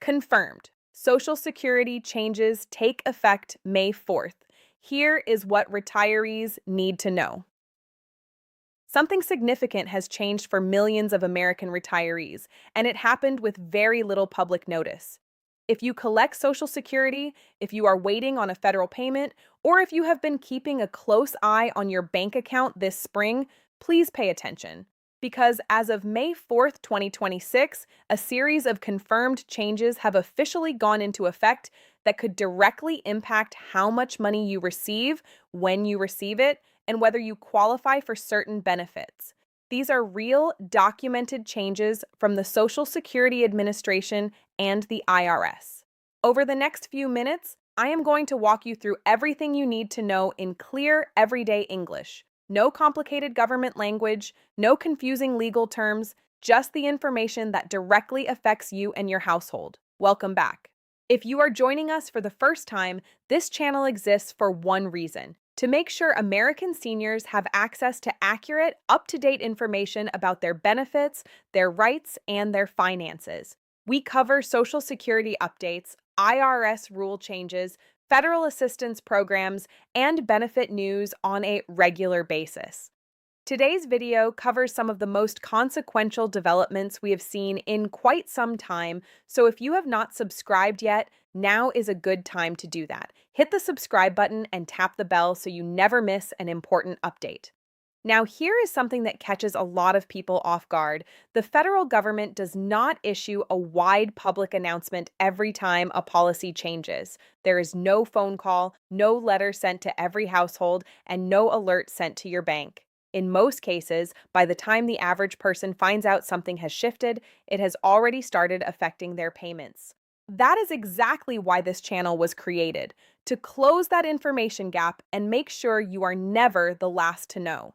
Confirmed. Social Security changes take effect May 4th. Here is what retirees need to know. Something significant has changed for millions of American retirees, and it happened with very little public notice. If you collect Social Security, if you are waiting on a federal payment, or if you have been keeping a close eye on your bank account this spring, please pay attention. Because as of May 4th, 2026, a series of confirmed changes have officially gone into effect that could directly impact how much money you receive, when you receive it, and whether you qualify for certain benefits. These are real, documented changes from the Social Security Administration and the IRS. Over the next few minutes, I am going to walk you through everything you need to know in clear, everyday English. No complicated government language, no confusing legal terms, just the information that directly affects you and your household. Welcome back. If you are joining us for the first time, this channel exists for one reason: to make sure American seniors have access to accurate, up-to-date information about their benefits, their rights, and their finances. We cover Social Security updates, IRS rule changes, federal assistance programs, and benefit news on a regular basis. Today's video covers some of the most consequential developments we have seen in quite some time, so if you have not subscribed yet, now is a good time to do that. Hit the subscribe button and tap the bell so you never miss an important update. Now, here is something that catches a lot of people off guard. The federal government does not issue a wide public announcement every time a policy changes. There is no phone call, no letter sent to every household, and no alert sent to your bank. In most cases, by the time the average person finds out something has shifted, it has already started affecting their payments. That is exactly why this channel was created, to close that information gap and make sure you are never the last to know.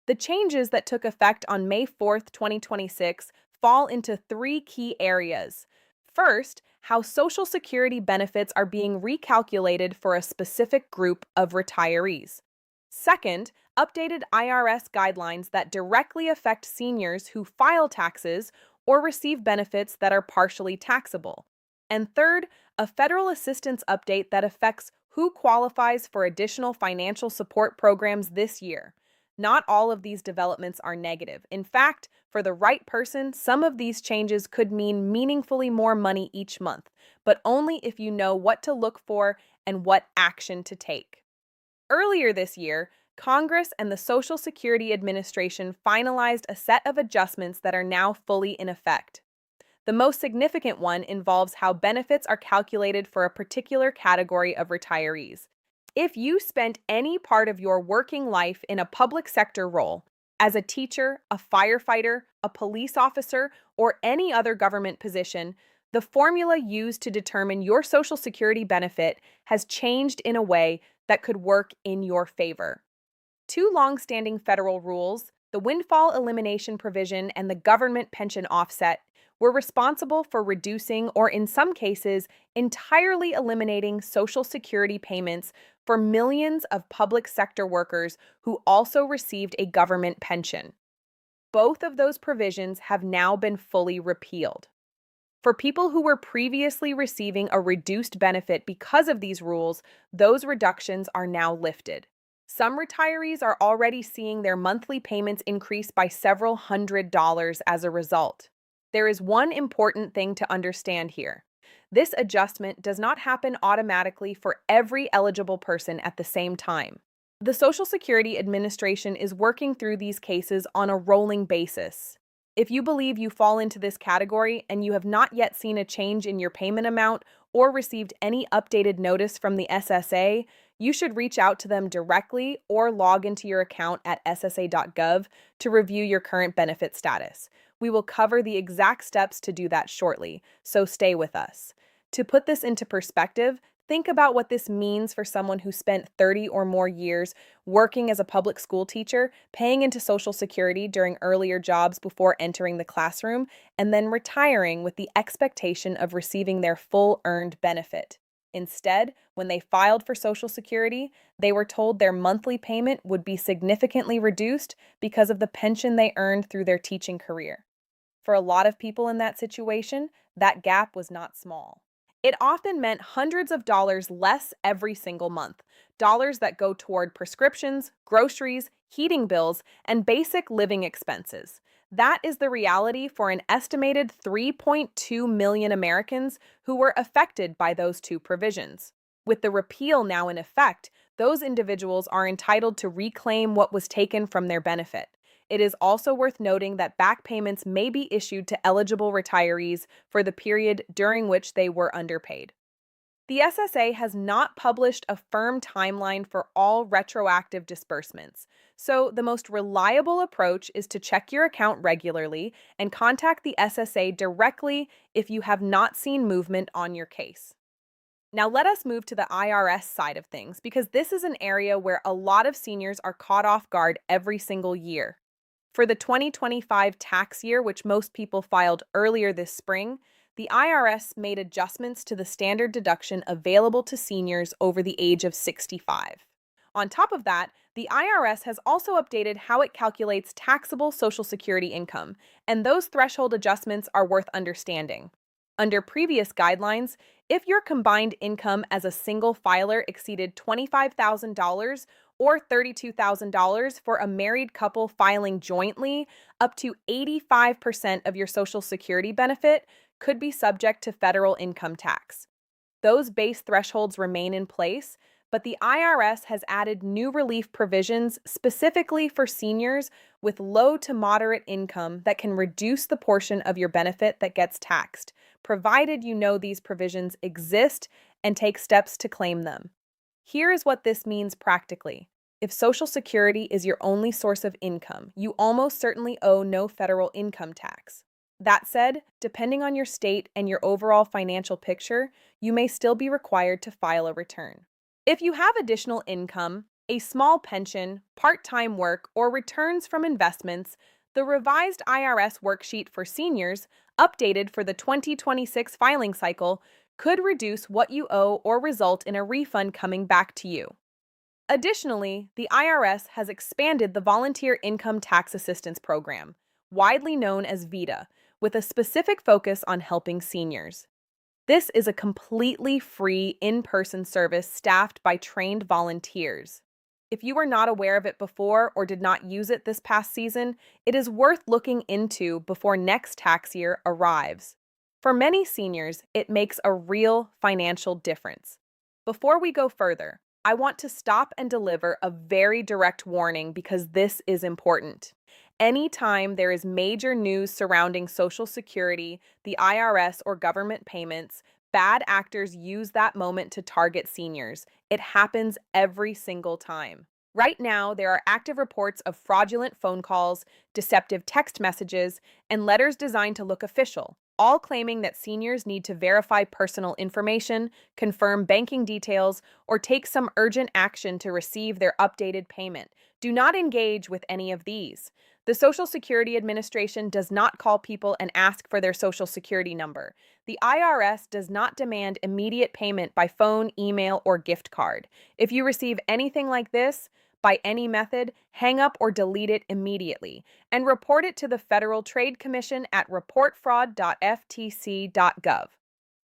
The changes that took effect on May 4th, 2026 fall into three key areas. First, how Social Security benefits are being recalculated for a specific group of retirees. Second, updated IRS guidelines that directly affect seniors who file taxes or receive benefits that are partially taxable. And third, a federal assistance update that affects who qualifies for additional financial support programs this year. Not all of these developments are negative. In fact, for the right person, some of these changes could mean meaningfully more money each month, but only if you know what to look for and what action to take. Earlier this year, Congress and the Social Security Administration finalized a set of adjustments that are now fully in effect. The most significant one involves how benefits are calculated for a particular category of retirees. If you spent any part of your working life in a public sector role, as a teacher, a firefighter, a police officer, or any other government position, the formula used to determine your Social Security benefit has changed in a way that could work in your favor. Two long-standing federal rules, the windfall elimination provision and the government pension offset, were responsible for reducing or, in some cases, entirely eliminating Social Security payments for millions of public sector workers who also received a government pension. Both of those provisions have now been fully repealed. For people who were previously receiving a reduced benefit because of these rules, those reductions are now lifted. Some retirees are already seeing their monthly payments increase by several $100s as a result. There is one important thing to understand here. This adjustment does not happen automatically for every eligible person at the same time. The Social Security Administration is working through these cases on a rolling basis. If you believe you fall into this category and you have not yet seen a change in your payment amount or received any updated notice from the SSA, you should reach out to them directly or log into your account at ssa.gov to review your current benefit status. We will cover the exact steps to do that shortly, so stay with us. To put this into perspective, think about what this means for someone who spent 30 or more years working as a public school teacher, paying into Social Security during earlier jobs before entering the classroom, and then retiring with the expectation of receiving their full earned benefit. Instead, when they filed for Social Security, they were told their monthly payment would be significantly reduced because of the pension they earned through their teaching career. For a lot of people in that situation, that gap was not small. It often meant hundreds of dollars less every single month, dollars that go toward prescriptions, groceries, heating bills, and basic living expenses. That is the reality for an estimated 3.2 million Americans who were affected by those two provisions. With the repeal now in effect, those individuals are entitled to reclaim what was taken from their benefit. It is also worth noting that back payments may be issued to eligible retirees for the period during which they were underpaid. The SSA has not published a firm timeline for all retroactive disbursements, so the most reliable approach is to check your account regularly and contact the SSA directly if you have not seen movement on your case. Now, let us move to the IRS side of things because this is an area where a lot of seniors are caught off guard every single year. For the 2025 tax year, which most people filed earlier this spring, the IRS made adjustments to the standard deduction available to seniors over the age of 65. On top of that, the IRS has also updated how it calculates taxable Social Security income, and those threshold adjustments are worth understanding. Under previous guidelines, if your combined income as a single filer exceeded $25,000 or $32,000 for a married couple filing jointly, up to 85% of your Social Security benefit could be subject to federal income tax. Those base thresholds remain in place, but the IRS has added new relief provisions specifically for seniors with low to moderate income that can reduce the portion of your benefit that gets taxed, provided you know these provisions exist and take steps to claim them. Here is what this means practically. If Social Security is your only source of income, you almost certainly owe no federal income tax. That said, depending on your state and your overall financial picture, you may still be required to file a return. If you have additional income, a small pension, part-time work, or returns from investments, the revised IRS worksheet for seniors, updated for the 2026 filing cycle, could reduce what you owe or result in a refund coming back to you. Additionally, the IRS has expanded the Volunteer Income Tax Assistance Program, widely known as VITA, with a specific focus on helping seniors. This is a completely free in-person service staffed by trained volunteers. If you were not aware of it before or did not use it this past season, it is worth looking into before next tax year arrives. For many seniors, it makes a real financial difference. Before we go further, I want to stop and deliver a very direct warning because this is important. Anytime there is major news surrounding Social Security, the IRS, or government payments, bad actors use that moment to target seniors. It happens every single time. Right now, there are active reports of fraudulent phone calls, deceptive text messages, and letters designed to look official, all claiming that seniors need to verify personal information, confirm banking details, or take some urgent action to receive their updated payment. Do not engage with any of these. The Social Security Administration does not call people and ask for their Social Security number. The IRS does not demand immediate payment by phone, email, or gift card. If you receive anything like this, by any method, hang up or delete it immediately, and report it to the Federal Trade Commission at reportfraud.ftc.gov.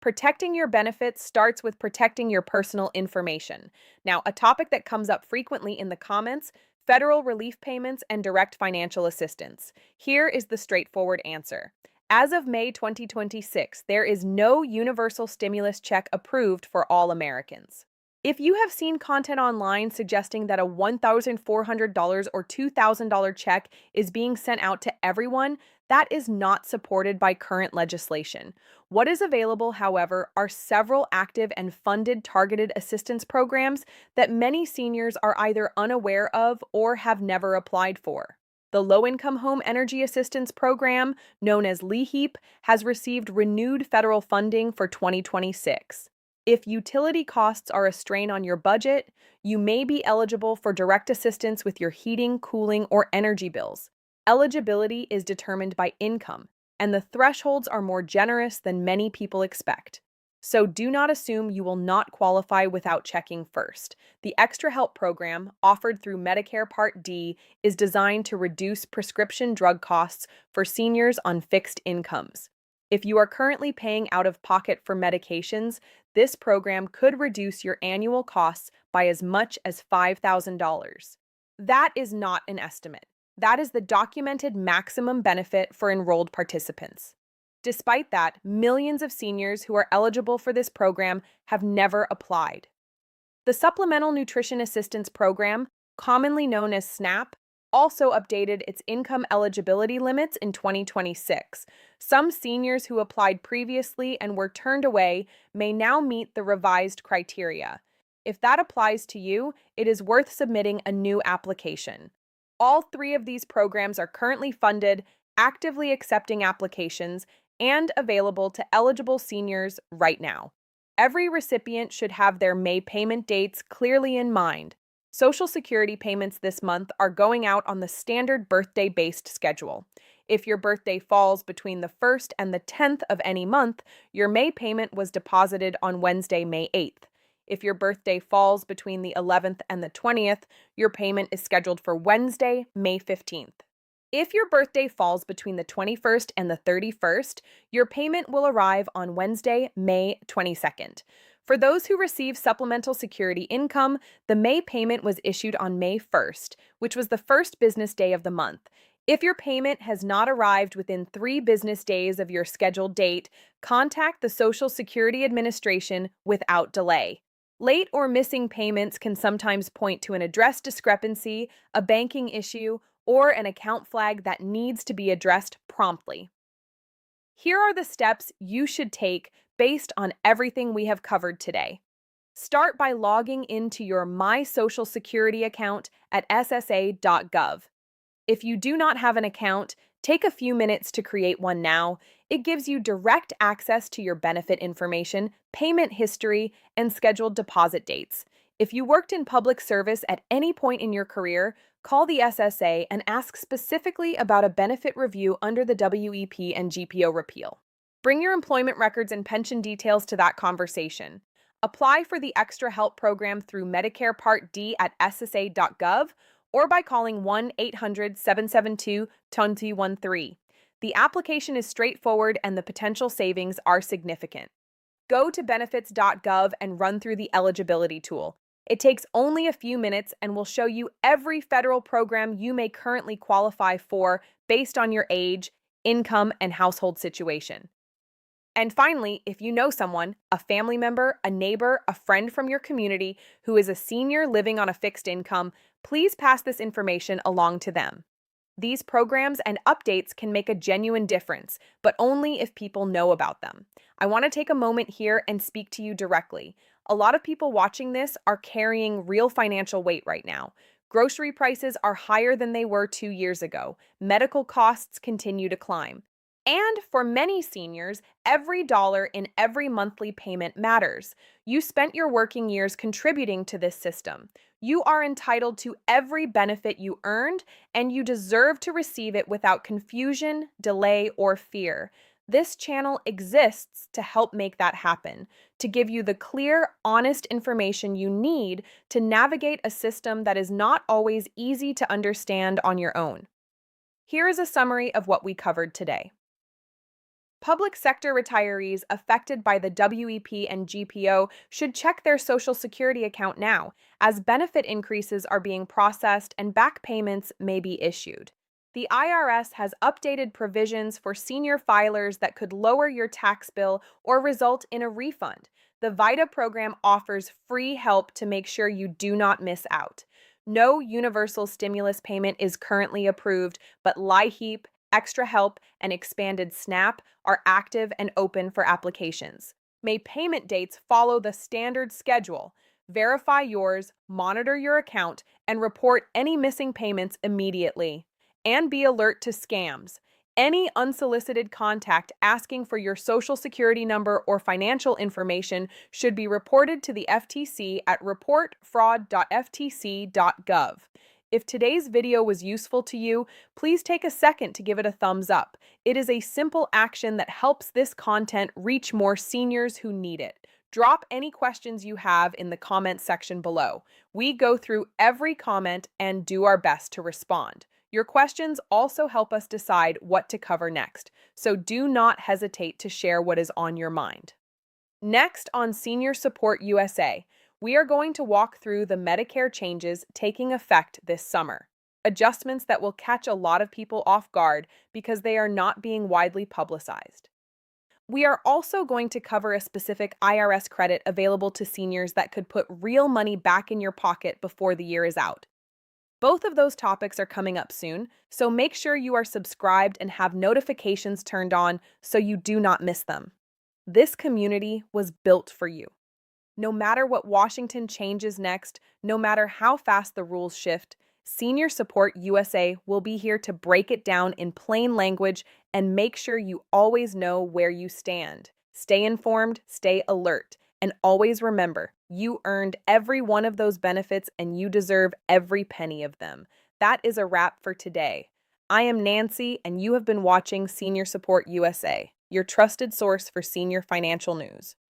Protecting your benefits starts with protecting your personal information. Now, a topic that comes up frequently in the comments: federal relief payments and direct financial assistance. Here is the straightforward answer. As of May 2026, there is no universal stimulus check approved for all Americans. If you have seen content online suggesting that a $1,400 or $2,000 check is being sent out to everyone, that is not supported by current legislation. What is available, however, are several active and funded targeted assistance programs that many seniors are either unaware of or have never applied for. The Low-Income Home Energy Assistance Program, known as LEHEAP, has received renewed federal funding for 2026. If utility costs are a strain on your budget, you may be eligible for direct assistance with your heating, cooling, or energy bills. Eligibility is determined by income, and the thresholds are more generous than many people expect. So do not assume you will not qualify without checking first. The Extra Help program, offered through Medicare Part D, is designed to reduce prescription drug costs for seniors on fixed incomes. If you are currently paying out of pocket for medications, this program could reduce your annual costs by as much as $5,000. That is not an estimate. That is the documented maximum benefit for enrolled participants. Despite that, millions of seniors who are eligible for this program have never applied. The Supplemental Nutrition Assistance Program, commonly known as SNAP, also updated its income eligibility limits in 2026. Some seniors who applied previously and were turned away may now meet the revised criteria. If that applies to you, it is worth submitting a new application. All three of these programs are currently funded, actively accepting applications, and available to eligible seniors right now. Every recipient should have their May payment dates clearly in mind. Social Security payments this month are going out on the standard birthday-based schedule. If your birthday falls between the 1st and the 10th of any month, your May payment was deposited on Wednesday, May 8th. If your birthday falls between the 11th and the 20th, your payment is scheduled for Wednesday, May 15th. If your birthday falls between the 21st and the 31st, your payment will arrive on Wednesday, May 22nd. For those who receive supplemental security income, the May payment was issued on May 1st, which was the first business day of the month. If your payment has not arrived within 3 business days of your scheduled date, contact the Social Security Administration without delay. Late or missing payments can sometimes point to an address discrepancy, a banking issue, or an account flag that needs to be addressed promptly. Here are the steps you should take based on everything we have covered today. Start by logging into your My Social Security account at ssa.gov. If you do not have an account, take a few minutes to create one now. It gives you direct access to your benefit information, payment history, and scheduled deposit dates. If you worked in public service at any point in your career, call the SSA and ask specifically about a benefit review under the WEP and GPO repeal. Bring your employment records and pension details to that conversation. Apply for the Extra Help program through Medicare Part D at ssa.gov or by calling 1-800-772-2013. The application is straightforward and the potential savings are significant. Go to benefits.gov and run through the eligibility tool. It takes only a few minutes and will show you every federal program you may currently qualify for based on your age, income, and household situation. And finally, if you know someone, a family member, a neighbor, a friend from your community who is a senior living on a fixed income, please pass this information along to them. These programs and updates can make a genuine difference, but only if people know about them. I want to take a moment here and speak to you directly. A lot of people watching this are carrying real financial weight right now. Grocery prices are higher than they were 2 years ago. Medical costs continue to climb. And for many seniors, every dollar in every monthly payment matters. You spent your working years contributing to this system. You are entitled to every benefit you earned, and you deserve to receive it without confusion, delay, or fear. This channel exists to help make that happen, to give you the clear, honest information you need to navigate a system that is not always easy to understand on your own. Here is a summary of what we covered today. Public sector retirees affected by the WEP and GPO should check their Social Security account now, as benefit increases are being processed and back payments may be issued. The IRS has updated provisions for senior filers that could lower your tax bill or result in a refund. The VITA program offers free help to make sure you do not miss out. No universal stimulus payment is currently approved, but LIHEAP, Extra Help, and expanded SNAP are active and open for applications. May payment dates follow the standard schedule. Verify yours, monitor your account, and report any missing payments immediately. And be alert to scams. Any unsolicited contact asking for your Social Security number or financial information should be reported to the FTC at reportfraud.ftc.gov. If today's video was useful to you, please take a second to give it a thumbs up. It is a simple action that helps this content reach more seniors who need it. Drop any questions you have in the comment section below. We go through every comment and do our best to respond. Your questions also help us decide what to cover next, so do not hesitate to share what is on your mind. Next on Senior Support USA, we are going to walk through the Medicare changes taking effect this summer. Adjustments that will catch a lot of people off guard because they are not being widely publicized. We are also going to cover a specific IRS credit available to seniors that could put real money back in your pocket before the year is out. Both of those topics are coming up soon, so make sure you are subscribed and have notifications turned on so you do not miss them. This community was built for you. No matter what Washington changes next, no matter how fast the rules shift, Senior Support USA will be here to break it down in plain language and make sure you always know where you stand. Stay informed, stay alert, and always remember, you earned every one of those benefits and you deserve every penny of them. That is a wrap for today. I am Nancy, and you have been watching Senior Support USA, your trusted source for senior financial news.